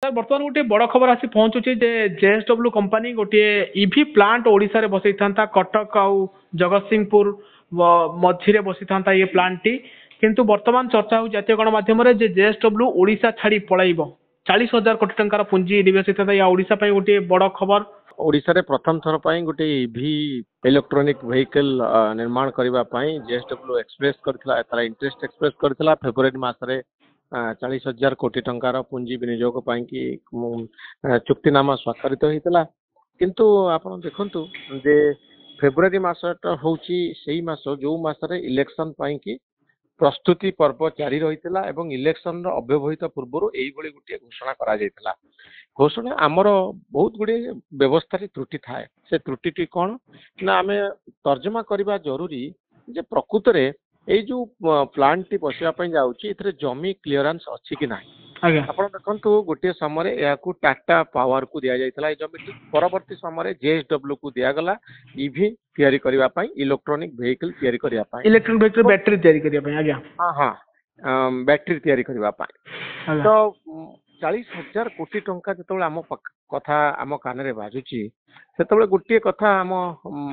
Sir बर्तमान गोटे बड़ खबर आसी पहुंचुची जे जेएसडब्ल्यू कंपनी गोटे इभी प्लांट ओडिशा रे बसई था कटक आउ जगतसिंहपुर मझिरे बसी था ये प्लांट टी किंतु वर्तमान चर्चा हो जातीय गणमाध्यम जे जेएसडब्ल्यू ओडिशा छाड़ी पलाइब 40,000 कोटी टंकार पुंजी निवेश होता या ओडिशा पई गोटे बड़ खबर ओडिशा रे प्रथम थर पई गोटे ईवी इलेक्ट्रोनिक व्हीकल निर्माण करबा पई जेएसडब्ल्यू एक्सप्रेस करथिला तारा इंटरेस्ट एक्सप्रेस करथिला फेब्रुआरी मास रे 40,000 कोटी टंकार पुंजी विनियोग पई कि चुक्तिनामा स्वाक्षरित होइतला किंतु आपण देखंतु जे फेब्रुआरी मासटा होउची सेही मास जो मास रे इलेक्शन पई कि प्रस्तुति पर्व जारी रहितला एवं इलेक्शन रो अव्यवहित पूर्व एई बळी गुटे घोषणा करा जायतला घोषणा आमर बहुत गुड़े व्यवस्था त्रुटि थाए से त्रुटि कौन ना आम तर्जमा करवा जरूरी जे प्रकृत रे ए जो प्लांट टी बसवाई जाऊँगी जमी क्लीयरेंस अच्छी कि ना आप देखु गोटे समय या टाटा पावर को दि जाता जमी परवर्ती समय जेएसडब्ल्यू को दिगला इवी तैयारी करने इलेक्ट्रोनिक व्हीकल तैयारी करने इलेक्ट्रिक व्हीकल बैटरी तैयारी करने हाँ हाँ बैटरी तैयारी करने तो 40,000 कोटी टंका जो आम कथा आम कान रे बाजुची से गोटे कथा आम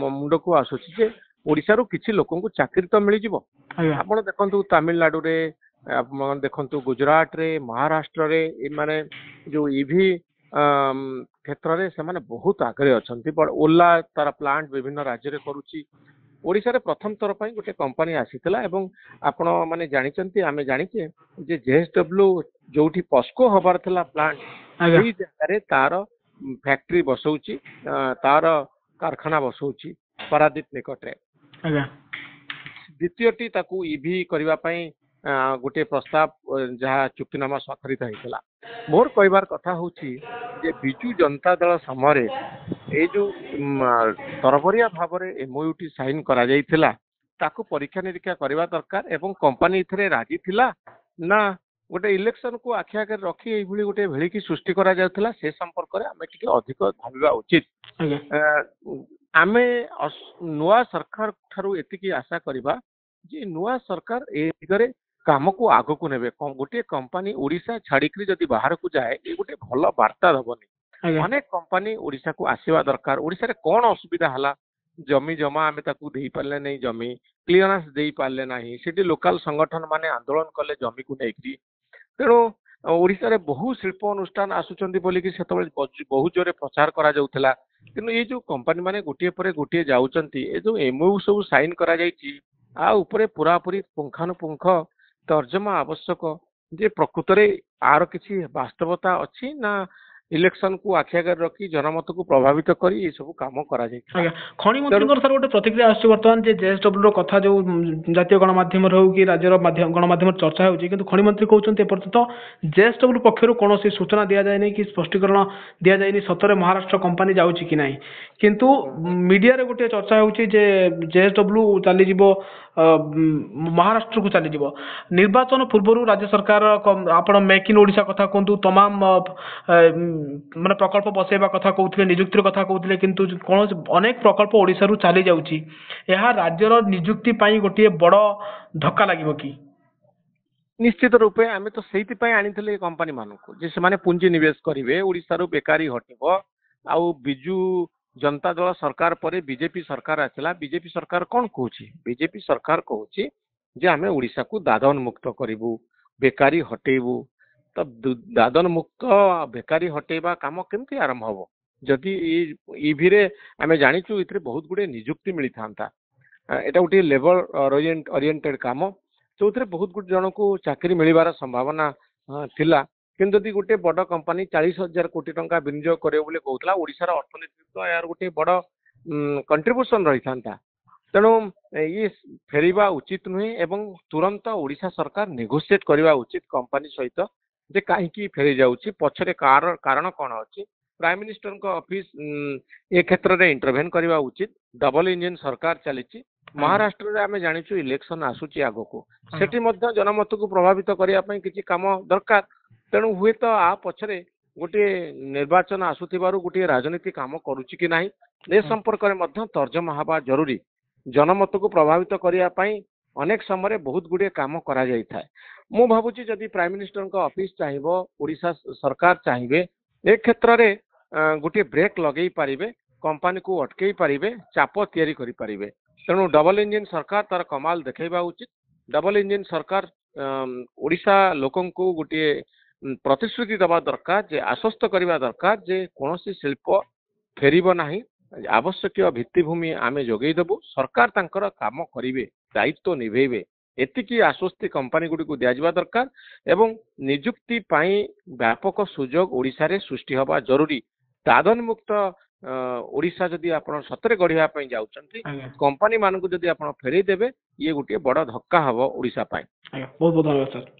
मुंड को आसूची जे ओडिशा रो किछि लोकन को चाकरी तो मिल जिवो आपण देखंतु तमिलनाडु रे आपण देखंतु गुजरात रे महाराष्ट्र रे ए माने जो ईवी क्षेत्र रे से माने बहुत आगे अछंती बड ओला तार प्लांट विभिन्न राज्य रे करूची ओडिशा रे प्रथम थर पई गोटे कंपनी आसीतला एवं आपण माने जानिचंती आमे जानिचे जे जेएसडब्ल्यू जोठी पस्को हबार थला प्लांट सेही जगह रे तार फैक्ट्री बसौची तार कारखाना बसौची पारादीप निकट रे द्वितीयटी ताकू ईवी करबा पई गोटे प्रस्ताव जहाँ चुक्तिनामा स्वाक्षरित होइतला मोर कहबार कथा होची जे बिजू जनता दल समय ए जो तरबरिया भाव में एमओयूटी साइन करा जाइथिला ताकू परीक्षा निरीक्षा करबा दरकार एवं कंपनी इथरे राजी थिला ना गोटे इलेक्शन को आखि आगे रखी एई भली गोटे भेलिकी सृष्टि करा जाउथला से संपर्क रे आमे टिके अधिक भाबिबा उचित आमे नुआ सरकार थारु एतिकी आशा करबा जे नुआ सरकार ए दिगरे काम को आग को नेबे गोटे कंपनी ओडिशा छाड़िकरी जदि बाहर को जाए ये गोटे भल वार्ता दबनी अनेक कंपनी ओडिशा को आसीबा दरकार ओडिशा रे कोन असुविधा हला जमी जमा आमे ताकू देई पारले नै जमी क्लियरेंस देई पारले नाही सेठी लोकल संगठन माने आंदोलन कले जमी को नेकरी तेणु ओडिशा रे बहु शिल्प अनुष्ठान आसुचंदी बोली कि सेतबे बहु जोरे प्रचार करा जाउथला किंतु ये जो कंपनी माने गोटिए परे गोटिए जाउचंती ए जो एमओयू सब साइन करा जाईची आ ऊपरे पूरा पूरी पुंखानुपुंख तर्जमा आवश्यक जे प्रकृत रे आर किसी वास्तवता अच्छी ना इलेक्शन को आखि आगे रखी जनमत को प्रभावित करी ये सब काम करा जाय खनि मंत्री सर गोटे प्रतिक्रिया आछि वर्तमान जे जेएसडब्ल्यू रो कथा जो जातीय गणमाध्यम रहू कि राज्यर माध्यम गणमाध्यम चर्चा होउची किंतु खनि मंत्री कहउचंते पर्यंत जेएसडब्ल्यू पक्षरु कोनोसी सूचना दिया जाय नै कि स्पष्टीकरण दिया जाय नै सतरे महाराष्ट्र कंपनी जाउची कि नै किंतु मीडिया रे गोटे चर्चा होउची जे जेएसडब्ल्यू चली जिवो महाराष्ट्र को चली जीवो निर्वाचन पूर्व राज्य सरकार आपण मेक इन ओडिशा कथा कहतु तमाम माने प्रकल्प बसेबा कथा कहउथिले नियुक्ति कथा कहउथिले किंतु कोन अनेक प्रकल्प ओडिशा रु चली जाउची एहा राज्यर नियुक्ति पई गोटे बड़ धक्का लागिवो कि निश्चित रूपे आमे तो सेहिति पई आनिथिले कंपनी मानको जे से माने पूंजी निवेश करिवे ओडिशा रु बेकारी हटिबो आउ बिजू जनता दल सरकार पर बीजेपी सरकार आसला बीजेपी सरकार कौन कहूँ बीजेपी सरकार कहूँ जे आमे ओडिशा को दादन मुक्त करिवु बेकारी हटेबू तो दादन मुक्त बेकारी हटेबा काम केमती आरंभ हबो जदि ईवी रे आमे जानिचु इतरे बहुत गुडे नियुक्ति मिली थांता एटा गोटे लेबर ओरिएंटेड काम जो बहुत गुड जन को चाकरी मिलवार संभावना थिला किंतु जदि गोटे बड़ कंपनी 40,000 कोटी टंका विनियोग करे बोले कहउतला ओडिशा रो अर्थनीति यार गोटे बड़ कंट्रीब्यूशन रही था तेणु ये फेरिबा उचित नुहे एवं तुरंत ओडिशा सरकार नेगोशिएट करबा उचित कंपनी सहित जे काहे फेरी जाउची पछरे कारण कोन अछि प्राइम मिनिस्टर को ऑफिस ए क्षेत्र रे इंटरवेन करबा उचित डबल इंजन सरकार चलीची महाराष्ट्र रे आमे जानिचु इलेक्शन आसुची आगो को सेठी मध्ये जनमत को प्रभावित करिया पई किछि काम दरकार तेणु हुए तो आ पछरे गोटे निर्वाचन आसुथिबारु गोटे राजनीति काम करूची कि नाही ए संपर्क रे मध्ये तर्जमा हबा जरूरी जनमत को प्रभावित करिया पई अनेक समय बहुत गुड़े काम करा जाई थाए मु भाबुची जदि प्राइम मिनिस्टर का ऑफिस चाहिए ओडिशा सरकार चाहिए ए क्षेत्र रे गोटे ब्रेक लगे पारिबे कंपनी को अटकई पारिबे चाप तैयारी करि पारिबे तेणु डबल इंजिन सरकार तार कमाल देखैबा उचित डबल इंजिन सरकार ओडिशा लोकन को गोटे प्रतिश्रुति दबा दरकार जे आश्वस्त करबा दरकार जे कोनोसी शिल्प फेरिबो नाही आवश्यक भित्तिभूमि आमे जोगई देबु सरकार तांकर काम करिवे दायित्व निभेइबे एतिकी आश्वस्ति कंपनी गुडी को दिया दरकार एवं नियुक्ति पाई व्यापक सुजोग ओडिशा रे सृष्टि हवा जरूरी दादन मुक्त ओडिशा जदि आपण सतरे गढ़िया पई जाउचंती आज्ञा कंपनी मान को जदि आपण फेरई देबे ये गोटे बड़ धक्का हबो ओडिशा पाई आज्ञा बहुत बहुत धन्यवाद सर।